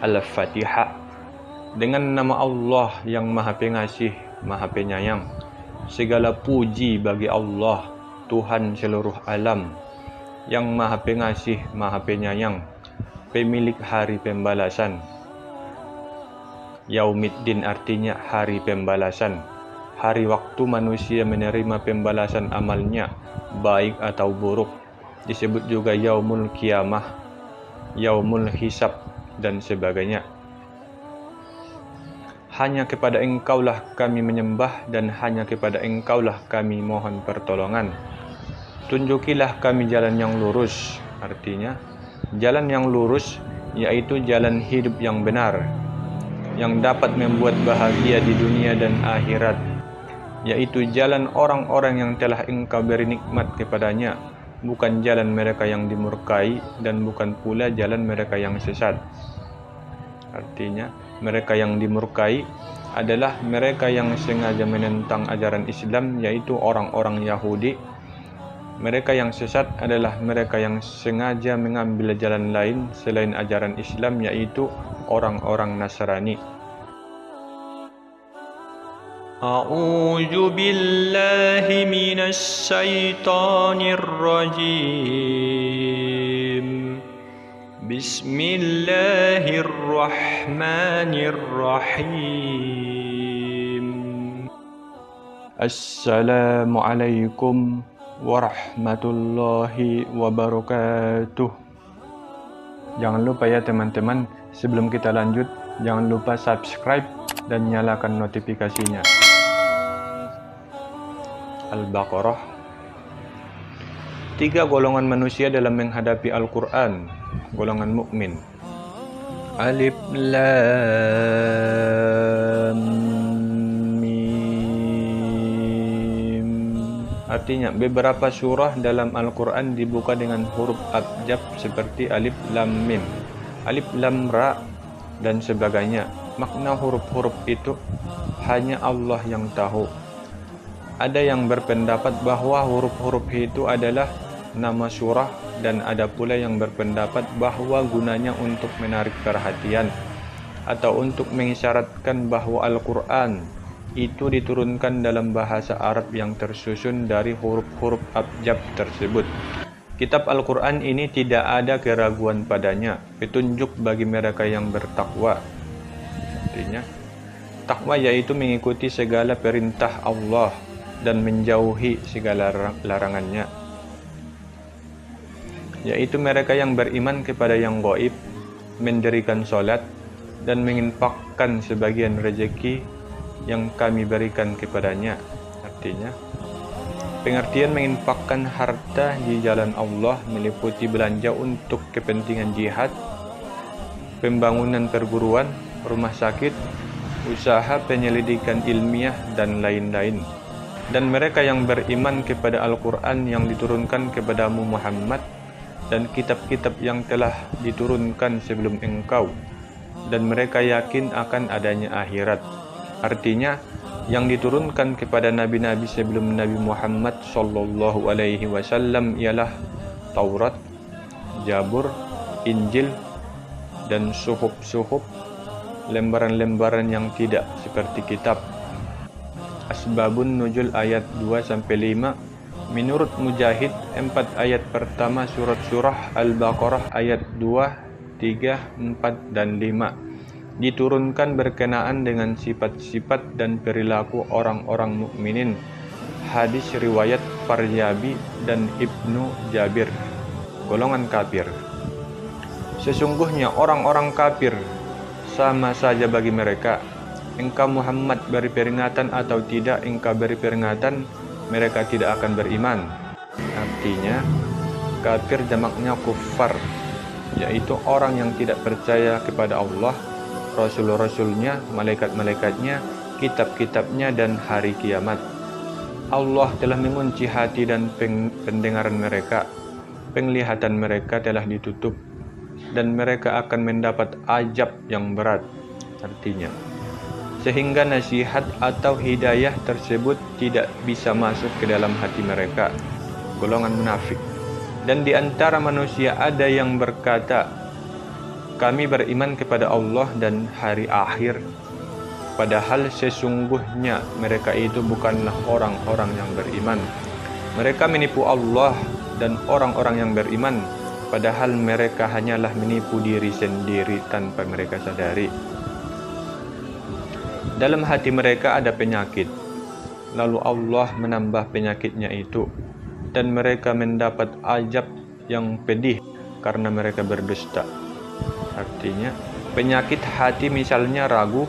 Al-Fatihah. Dengan nama Allah yang Maha Pengasih, Maha Penyayang. Segala puji bagi Allah, Tuhan seluruh alam, yang Maha Pengasih, Maha Penyayang, pemilik hari pembalasan. Yaumiddin artinya hari pembalasan. Hari waktu manusia menerima pembalasan amalnya, baik atau buruk. Disebut juga Yaumul Qiyamah, Yaumul Hisab, dan sebagainya. Hanya kepada Engkaulah kami menyembah dan hanya kepada Engkaulah kami mohon pertolongan. Tunjukilah kami jalan yang lurus, artinya jalan yang lurus yaitu jalan hidup yang benar, yang dapat membuat bahagia di dunia dan akhirat, yaitu jalan orang-orang yang telah Engkau beri nikmat kepadanya, bukan jalan mereka yang dimurkai dan bukan pula jalan mereka yang sesat. Artinya, mereka yang dimurkai adalah mereka yang sengaja menentang ajaran Islam, yaitu orang-orang Yahudi. Mereka yang sesat adalah mereka yang sengaja mengambil jalan lain selain ajaran Islam, yaitu orang-orang Nasrani. A'udzu billahi minasy syaithanir rajim. Bismillahirrahmanirrahim. Assalamualaikum warahmatullahi wabarakatuh. Jangan lupa ya teman-teman, sebelum kita lanjut, jangan lupa subscribe dan nyalakan notifikasinya. Al-Baqarah. 3 golongan manusia dalam menghadapi Al-Quran. Golongan mukmin. Alif Lam Mim. Artinya, beberapa surah dalam Al-Quran dibuka dengan huruf abjad seperti Alif Lam Mim, Alif Lam Ra, dan sebagainya. Makna huruf-huruf itu hanya Allah yang tahu. Ada yang berpendapat bahwa huruf-huruf itu adalah nama surah, dan ada pula yang berpendapat bahwa gunanya untuk menarik perhatian atau untuk mengisyaratkan bahwa Al-Quran itu diturunkan dalam bahasa Arab yang tersusun dari huruf-huruf abjad tersebut. Kitab Al-Quran ini tidak ada keraguan padanya, petunjuk bagi mereka yang bertakwa. Artinya, takwa yaitu mengikuti segala perintah Allah dan menjauhi segala larangannya, yaitu mereka yang beriman kepada yang gaib, mendirikan sholat, dan menginfakkan sebagian rezeki yang kami berikan kepadanya. Artinya, pengertian menginfakkan harta di jalan Allah meliputi belanja untuk kepentingan jihad, pembangunan perguruan, rumah sakit, usaha penyelidikan ilmiah, dan lain-lain. Dan mereka yang beriman kepada Al-Quran yang diturunkan kepadamu Muhammad dan kitab-kitab yang telah diturunkan sebelum engkau, dan mereka yakin akan adanya akhirat. Artinya, yang diturunkan kepada nabi-nabi sebelum Nabi Muhammad sallallahu alaihi wasallam ialah Taurat, Zabur, Injil, dan suhuf-suhuf, lembaran-lembaran yang tidak seperti kitab. Asbabun Nuzul ayat 2-5. Menurut Mujahid, 4 ayat pertama surah Al-Baqarah ayat 2, 3, 4, dan 5 diturunkan berkenaan dengan sifat-sifat dan perilaku orang-orang mukminin. Hadis riwayat Faryabi dan Ibnu Jabir. Golongan kafir. Sesungguhnya orang-orang kafir sama saja bagi mereka. Engkau Muhammad beri peringatan atau tidak engkau beri peringatan, mereka tidak akan beriman. Artinya, kafir jamaknya kuffar, yaitu orang yang tidak percaya kepada Allah, Rasul-Rasulnya, malaikat-malaikatnya, kitab-kitabnya, dan hari kiamat. Allah telah mengunci hati dan pendengaran mereka, penglihatan mereka telah ditutup, dan mereka akan mendapat azab yang berat. Artinya, sehingga nasihat atau hidayah tersebut tidak bisa masuk ke dalam hati mereka. Golongan munafik. Dan di antara manusia ada yang berkata, kami beriman kepada Allah dan hari akhir, padahal sesungguhnya mereka itu bukanlah orang-orang yang beriman. Mereka menipu Allah dan orang-orang yang beriman, padahal mereka hanyalah menipu diri sendiri tanpa mereka sadari. Dalam hati mereka ada penyakit, lalu Allah menambah penyakitnya itu, dan mereka mendapat azab yang pedih karena mereka berdusta. Artinya, penyakit hati misalnya ragu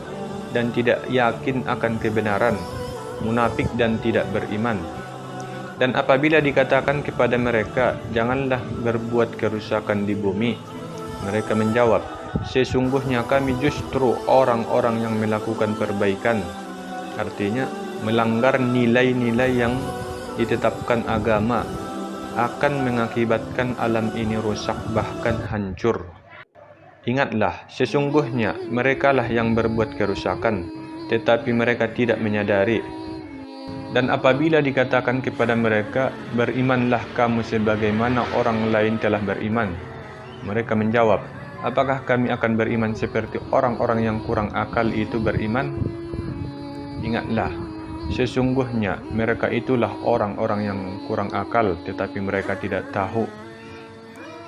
dan tidak yakin akan kebenaran, munafik dan tidak beriman. Dan apabila dikatakan kepada mereka, janganlah berbuat kerusakan di bumi, mereka menjawab, sesungguhnya kami justru orang-orang yang melakukan perbaikan. Artinya, melanggar nilai-nilai yang ditetapkan agama akan mengakibatkan alam ini rusak bahkan hancur. Ingatlah, sesungguhnya merekalah yang berbuat kerusakan, tetapi mereka tidak menyadari. Dan apabila dikatakan kepada mereka, berimanlah kamu sebagaimana orang lain telah beriman, mereka menjawab, apakah kami akan beriman seperti orang-orang yang kurang akal itu beriman? Ingatlah, sesungguhnya mereka itulah orang-orang yang kurang akal, tetapi mereka tidak tahu.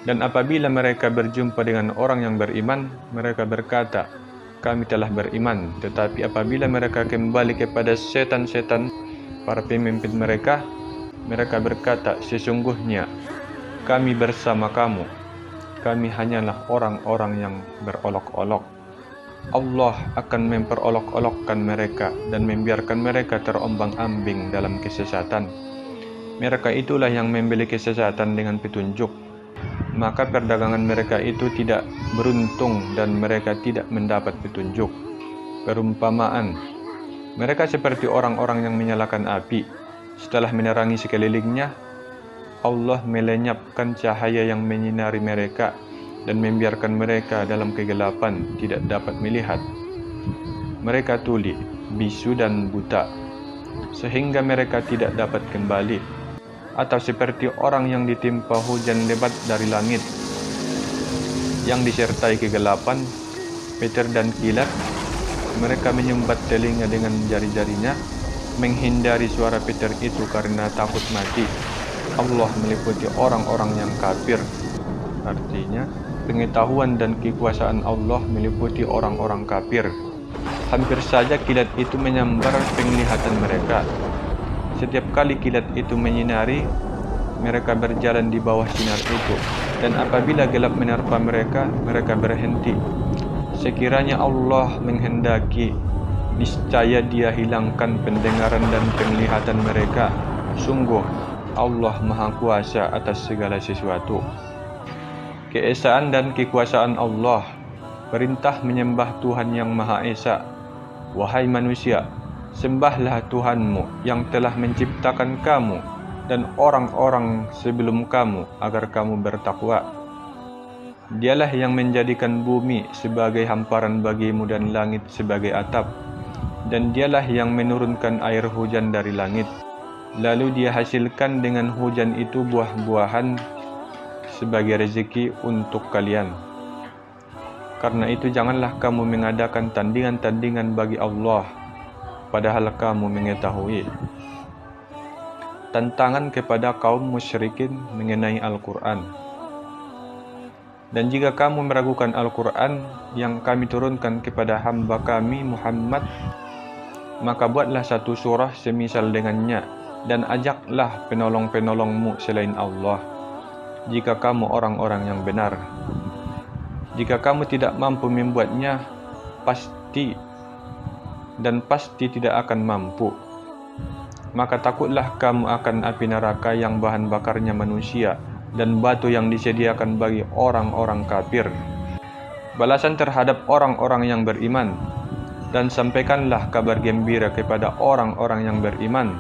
Dan apabila mereka berjumpa dengan orang yang beriman, mereka berkata, kami telah beriman. Tetapi apabila mereka kembali kepada setan-setan, para pemimpin mereka, mereka berkata, sesungguhnya kami bersama kamu. Kami hanyalah orang-orang yang berolok-olok. Allah akan memperolok-olokkan mereka dan membiarkan mereka terombang-ambing dalam kesesatan. Mereka itulah yang membeli kesesatan dengan petunjuk. Maka perdagangan mereka itu tidak beruntung dan mereka tidak mendapat petunjuk. Perumpamaan, mereka seperti orang-orang yang menyalakan api. Setelah menerangi sekelilingnya, Allah melenyapkan cahaya yang menyinari mereka dan membiarkan mereka dalam kegelapan tidak dapat melihat. Mereka tuli, bisu dan buta, sehingga mereka tidak dapat kembali. Atau seperti orang yang ditimpa hujan lebat dari langit, yang disertai kegelapan, petir dan kilat. Mereka menyumbat telinga dengan jari-jarinya, menghindari suara petir itu karena takut mati. Allah meliputi orang-orang yang kafir. Artinya, pengetahuan dan kekuasaan Allah meliputi orang-orang kafir. Hampir saja kilat itu menyambar penglihatan mereka. Setiap kali kilat itu menyinari, mereka berjalan di bawah sinar itu. Dan apabila gelap menerpa mereka, mereka berhenti. Sekiranya Allah menghendaki, niscaya Dia hilangkan pendengaran dan penglihatan mereka. Sungguh, Allah Maha Kuasa atas segala sesuatu. Keesaan dan kekuasaan Allah, perintah menyembah Tuhan yang Maha Esa. Wahai manusia, sembahlah Tuhanmu yang telah menciptakan kamu dan orang-orang sebelum kamu agar kamu bertakwa. Dialah yang menjadikan bumi sebagai hamparan bagimu dan langit sebagai atap. Dan dialah yang menurunkan air hujan dari langit. Lalu Dia hasilkan dengan hujan itu buah-buahan sebagai rezeki untuk kalian. Karena itu janganlah kamu mengadakan tandingan-tandingan bagi Allah, padahal kamu mengetahui. Tantangan kepada kaum musyrikin mengenai Al-Quran. Dan jika kamu meragukan Al-Quran yang kami turunkan kepada hamba kami Muhammad, maka buatlah satu surah semisal dengannya, dan ajaklah penolong-penolongmu selain Allah, jika kamu orang-orang yang benar. Jika kamu tidak mampu membuatnya, pasti tidak akan mampu, maka takutlah kamu akan api neraka yang bahan bakarnya manusia dan batu yang disediakan bagi orang-orang kafir. Balasan terhadap orang-orang yang beriman, dan sampaikanlah kabar gembira kepada orang-orang yang beriman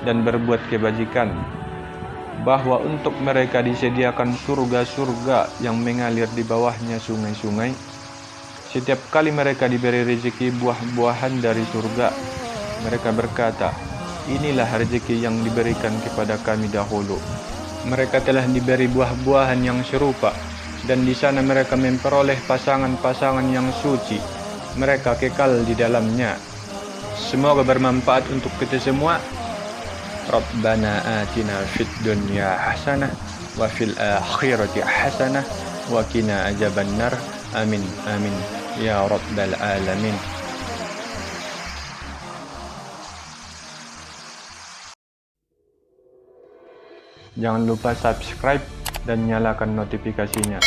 dan berbuat kebajikan, bahwa untuk mereka disediakan surga-surga yang mengalir di bawahnya sungai-sungai. Setiap kali mereka diberi rezeki buah-buahan dari surga, mereka berkata, inilah rezeki yang diberikan kepada kami dahulu. Mereka telah diberi buah-buahan yang serupa, dan di sana mereka memperoleh pasangan-pasangan yang suci. Mereka kekal di dalamnya. Semoga bermanfaat untuk kita semua. Rabbana atina fid dunya hasanah wa fil akhirati hasanah wa qina adzabannar. Amin amin ya rabbal alamin. Jangan lupa subscribe dan nyalakan notifikasinya.